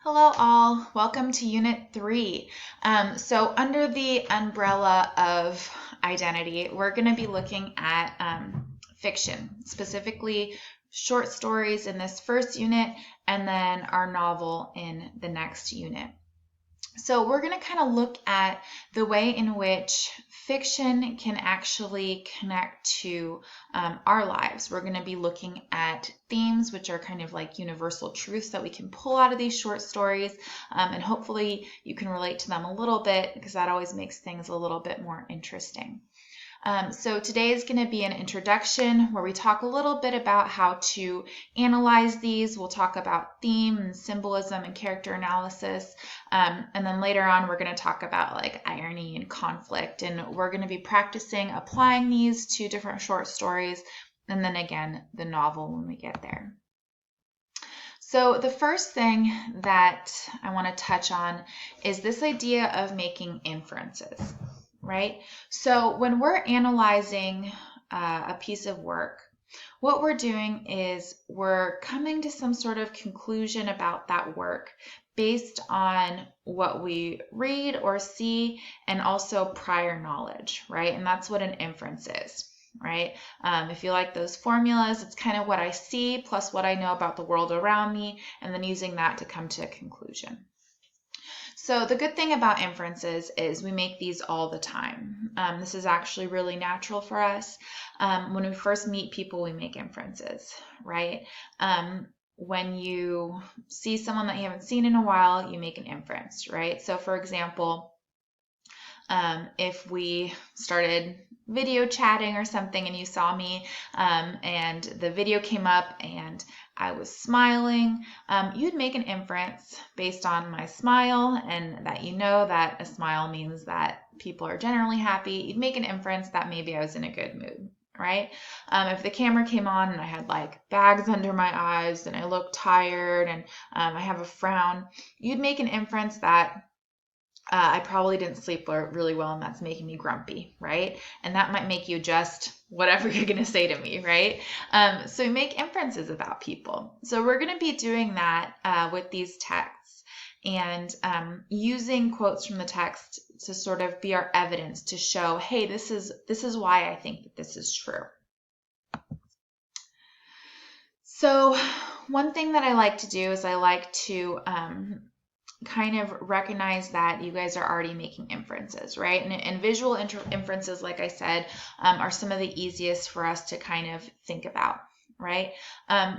Hello all, welcome to Unit 3. So under the umbrella of identity, we're going to be looking at fiction, specifically short stories in this first unit and then our novel in the next unit. So we're going to kind of look at the way in which fiction can actually connect to our lives. We're going to be looking at themes, which are kind of like universal truths that we can pull out of these short stories, and hopefully you can relate to them a little bit because that always makes things a little bit more interesting. So today is going to be an introduction where we talk a little bit about how to analyze these. We'll talk about theme and symbolism and character analysis. And then later on, we're going to talk about like irony and conflict. And we're going to be practicing applying these to different short stories. And then again, the novel when we get there. So the first thing that I want to touch on is this idea of making inferences. Right? So when we're analyzing a piece of work, what we're doing is we're coming to some sort of conclusion about that work based on what we read or see and also prior knowledge, right? And that's what an inference is, right? If you like those formulas, it's kind of what I see plus what I know about the world around me and then using that to come to a conclusion. So the good thing about inferences is we make these all the time. This is actually really natural for us. When we first meet people, we make inferences, right? When you see someone that you haven't seen in a while, you make an inference, right? So for example, if we started video chatting or something and you saw me and the video came up and I was smiling, you'd make an inference based on my smile and that you know that a smile means that people are generally happy. You'd make an inference that maybe I was in a good mood, right? If the camera came on and I had like bags under my eyes and I looked tired and I have a frown, you'd make an inference that I probably didn't sleep really well and that's making me grumpy, right? And that might make you adjust whatever you're going to say to me, right? So we make inferences about people. So we're going to be doing that with these texts and using quotes from the text to sort of be our evidence to show, hey, this is why I think that this is true. So one thing that I like to do is I like to kind of recognize that you guys are already making inferences, right? And visual inferences, like I said, are some of the easiest for us to kind of think about, right?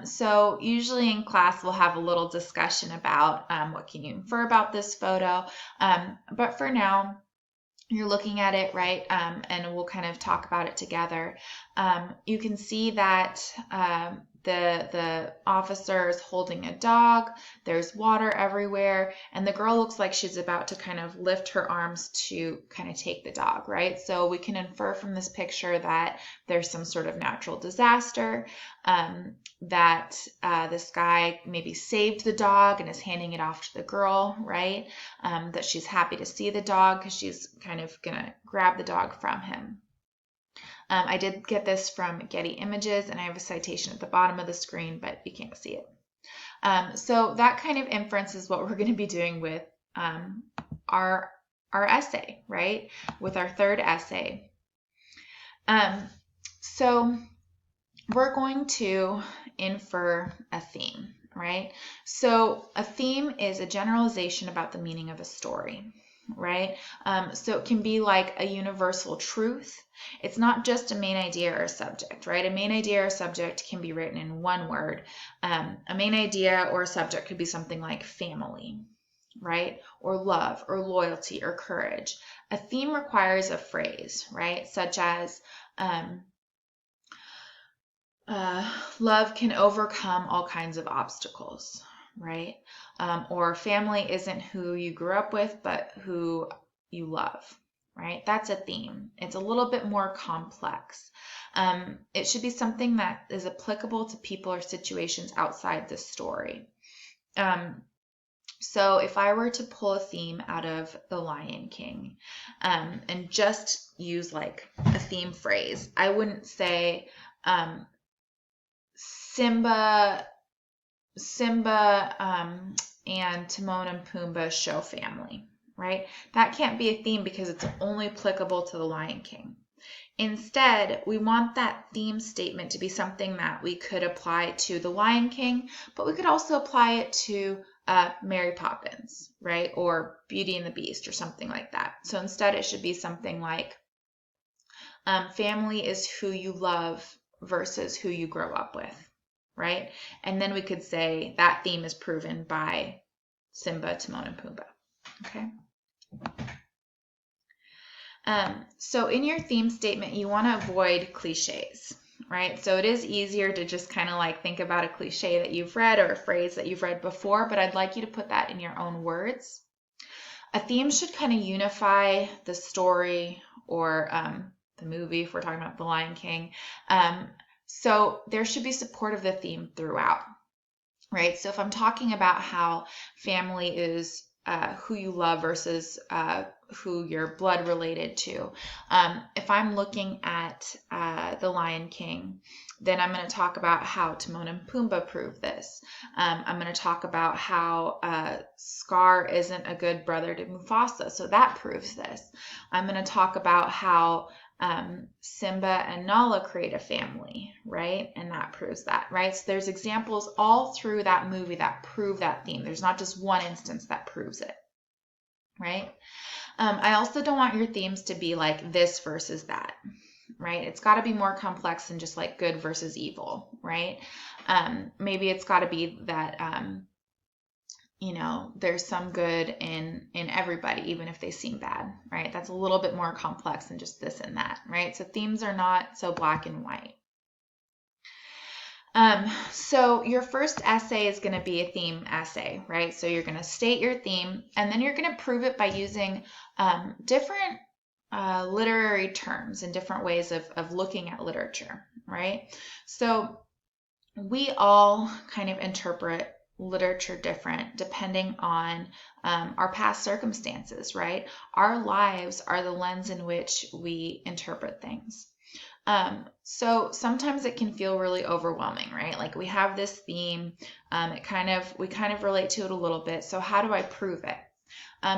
So usually in class, we'll have a little discussion about what can you infer about this photo. But for now, you're looking at it, right? And we'll kind of talk about it together. You can see that the officer is holding a dog. There's water everywhere, and the girl looks like she's about to kind of lift her arms to kind of take the dog, right? So we can infer from this picture that there's some sort of natural disaster, that this guy maybe saved the dog and is handing it off to the girl, right? That she's happy to see the dog because she's kind of gonna grab the dog from him. I did get this from Getty Images, and I have a citation at the bottom of the screen, but you can't see it. So that kind of inference is what we're going to be doing with our essay, right? With our third essay. So we're going to infer a theme, right? So a theme is a generalization about the meaning of a story, right? So it can be like a universal truth. It's not just a main idea or a subject, right? A main idea or a subject can be written in one word. A main idea or a subject could be something like family, right? Or love, or loyalty, or courage. A theme requires a phrase, right? Such as, love can overcome all kinds of obstacles, right? Or family isn't who you grew up with, but who you love, right? That's a theme. It's a little bit more complex. It should be something that is applicable to people or situations outside the story. So if I were to pull a theme out of The Lion King and just use like a theme phrase, I wouldn't say Simba and Timon and Pumbaa show family, right? That can't be a theme because it's only applicable to the Lion King. Instead, we want that theme statement to be something that we could apply to the Lion King, but we could also apply it to Mary Poppins, right? Or Beauty and the Beast or something like that. So instead, it should be something like family is who you love versus who you grow up with, right? And then we could say that theme is proven by Simba, Timon, and Pumbaa, okay? So in your theme statement, you want to avoid cliches, right? So it is easier to just kind of like think about a cliche that you've read or a phrase that you've read before, but I'd like you to put that in your own words. A theme should kind of unify the story or the movie, if we're talking about The Lion King. So there should be support of the theme throughout, right? So if I'm talking about how family is who you love versus who you're blood related to. If I'm looking at The Lion King, then I'm going to talk about how Timon and Pumbaa prove this. I'm going to talk about how Scar isn't a good brother to Mufasa, so that proves this. I'm going to talk about how Simba and Nala create a family, right? And that proves that, right? So there's examples all through that movie that prove that theme. There's not just one instance that proves it, right? I also don't want your themes to be like this versus that, right? It's got to be more complex than just like good versus evil, right? Maybe it's got to be that there's some good in everybody, even if they seem bad, right? That's a little bit more complex than just this and that, right? So themes are not so black and white. So your first essay is going to be a theme essay, right? So you're going to state your theme, and then you're going to prove it by using different literary terms and different ways of looking at literature, right? So we all kind of interpret literature different depending on our past circumstances, right? Our lives are the lens in which we interpret things. So sometimes it can feel really overwhelming, right? Like we have this theme, we kind of relate to it a little bit. So how do I prove it?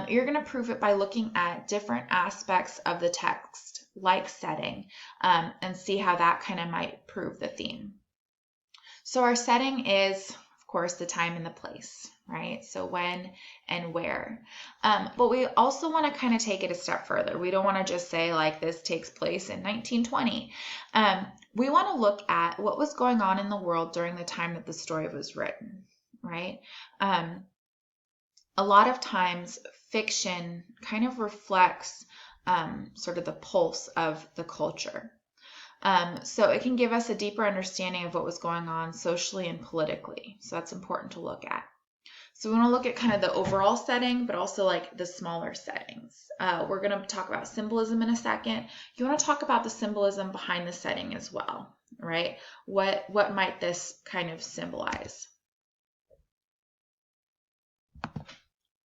You're going to prove it by looking at different aspects of the text, like setting, and see how that kind of might prove the theme. So our setting is, of course, the time and the place, right? So when and where. But we also want to kind of take it a step further. We don't want to just say like this takes place in 1920. We want to look at what was going on in the world during the time that the story was written, right? A lot of times fiction kind of reflects sort of the pulse of the culture. So it can give us a deeper understanding of what was going on socially and politically. So that's important to look at. So we want to look at kind of the overall setting, but also like the smaller settings. We're going to talk about symbolism in a second. You want to talk about the symbolism behind the setting as well, right? What might this kind of symbolize?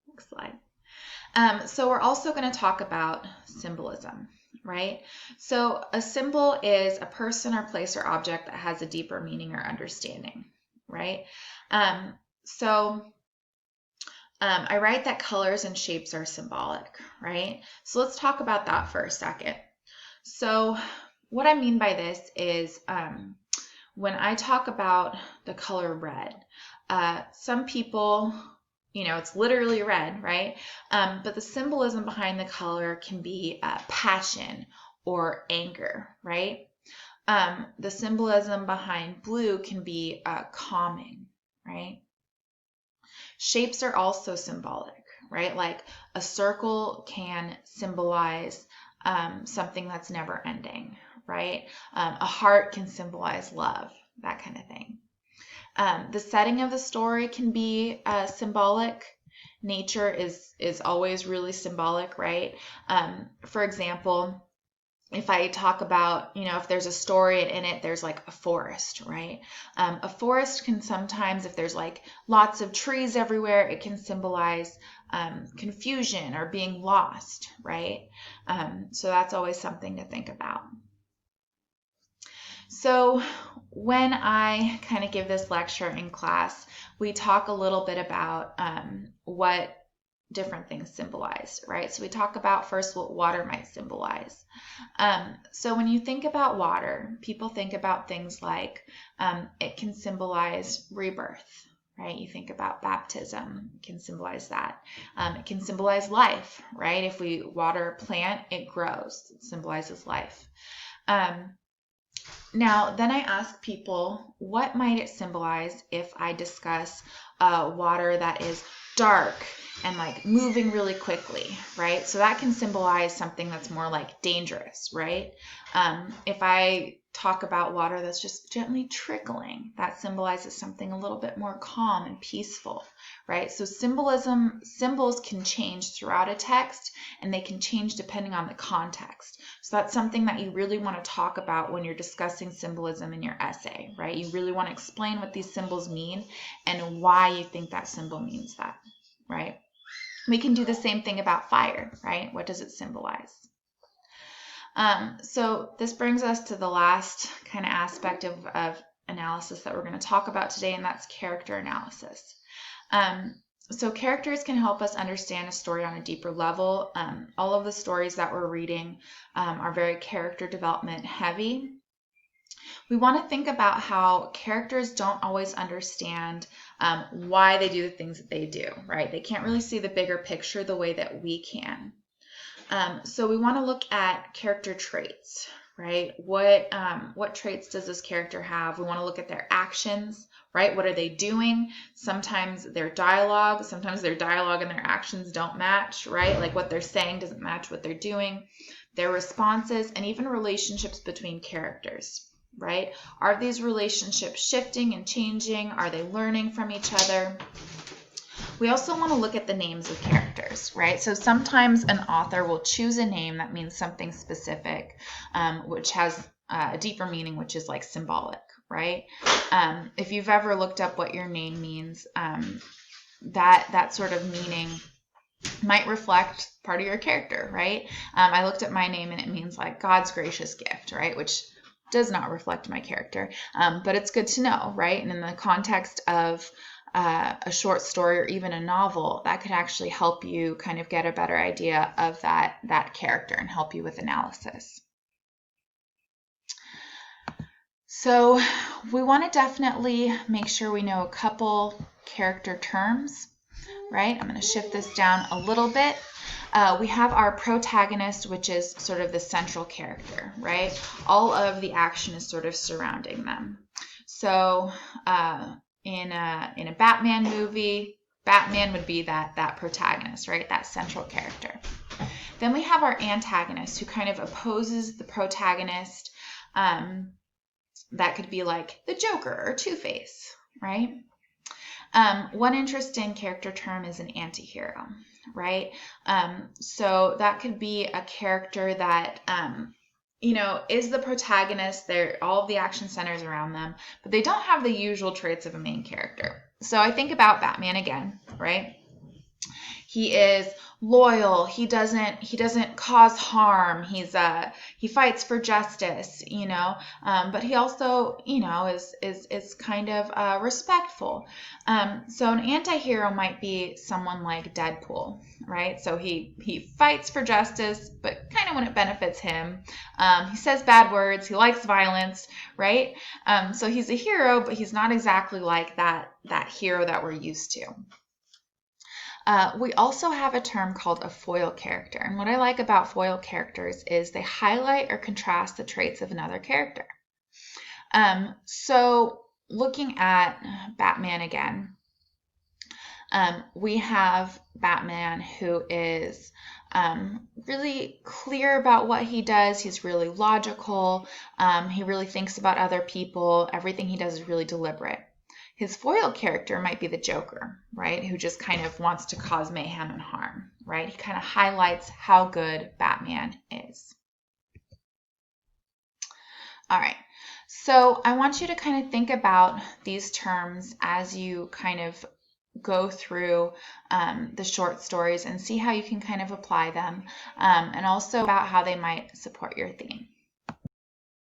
Next slide. So we're also going to talk about symbolism, right? So a symbol is a person or place or object that has a deeper meaning or understanding, right? I write that colors and shapes are symbolic, right? So let's talk about that for a second. So what I mean by this is when I talk about the color red, some people, it's literally red, right? But the symbolism behind the color can be passion or anger, right? The symbolism behind blue can be calming, right? Shapes are also symbolic, right? Like a circle can symbolize something that's never ending, right? A heart can symbolize love, that kind of thing. The setting of the story can be symbolic. Nature is always really symbolic, right? For example, if I talk about, if there's a story and in it, there's like a forest, right? A forest can sometimes, if there's like lots of trees everywhere, it can symbolize confusion or being lost, right? So that's always something to think about. So when I kind of give this lecture in class, we talk a little bit about what different things symbolize, right? So we talk about first what water might symbolize. So when you think about water, people think about things like it can symbolize rebirth, right? You think about baptism, it can symbolize that. It can symbolize life, right? If we water a plant, it grows. It symbolizes life. Now, then I ask people, what might it symbolize if I discuss water that is dark and like moving really quickly, right? So that can symbolize something that's more like dangerous, right? If I talk about water that's just gently trickling, that symbolizes something a little bit more calm and peaceful, right? So symbols can change throughout a text, and they can change depending on the context. So that's something that you really want to talk about when you're discussing symbolism in your essay, right? You really want to explain what these symbols mean and why you think that symbol means that, right? We can do the same thing about fire, right? What does it symbolize? So this brings us to the last kind of aspect of analysis that we're going to talk about today, and that's character analysis. So characters can help us understand a story on a deeper level. All of the stories that we're reading are very character development heavy. We want to think about how characters don't always understand why they do the things that they do, right? They can't really see the bigger picture the way that we can. So we want to look at character traits, right? What traits does this character have? We want to look at their actions, right? What are they doing? Sometimes their dialogue and their actions don't match, right? Like what they're saying doesn't match what they're doing. Their responses, and even relationships between characters, right? Are these relationships shifting and changing? Are they learning from each other? We also want to look at the names of characters, right? So sometimes an author will choose a name that means something specific, which has a deeper meaning, which is like symbolic, right? If you've ever looked up what your name means, that sort of meaning might reflect part of your character, right? I looked at my name and it means like God's gracious gift, right? Which does not reflect my character, but it's good to know, right? And in the context of a short story or even a novel, that could actually help you kind of get a better idea of that character and help you with analysis. So we want to definitely make sure we know a couple character terms, right? I'm going to shift this down a little bit. We have our protagonist, which is sort of the central character, right? All of the action is sort of surrounding them. So in a Batman movie, Batman would be that protagonist, right? That central character. Then we have our antagonist, who kind of opposes the protagonist. That could be like the Joker or Two-Face, right? One interesting character term is an anti-hero, right? So that could be a character that is the protagonist. All of the action centers around them, but they don't have the usual traits of a main character. So I think about Batman again, right? He is loyal. He doesn't cause harm. He fights for justice, but he also, is kind of respectful. So an anti-hero might be someone like Deadpool, right? So he fights for justice, but kind of when it benefits him. He says bad words. He likes violence, right? So he's a hero, but he's not exactly like that hero that we're used to. We also have a term called a foil character. And what I like about foil characters is they highlight or contrast the traits of another character. So looking at Batman again, we have Batman who is really clear about what he does. He's really logical. He really thinks about other people. Everything he does is really deliberate. His foil character might be the Joker, right? Who just kind of wants to cause mayhem and harm, right? He kind of highlights how good Batman is. All right. So I want you to kind of think about these terms as you kind of go through the short stories and see how you can kind of apply them, and also about how they might support your theme.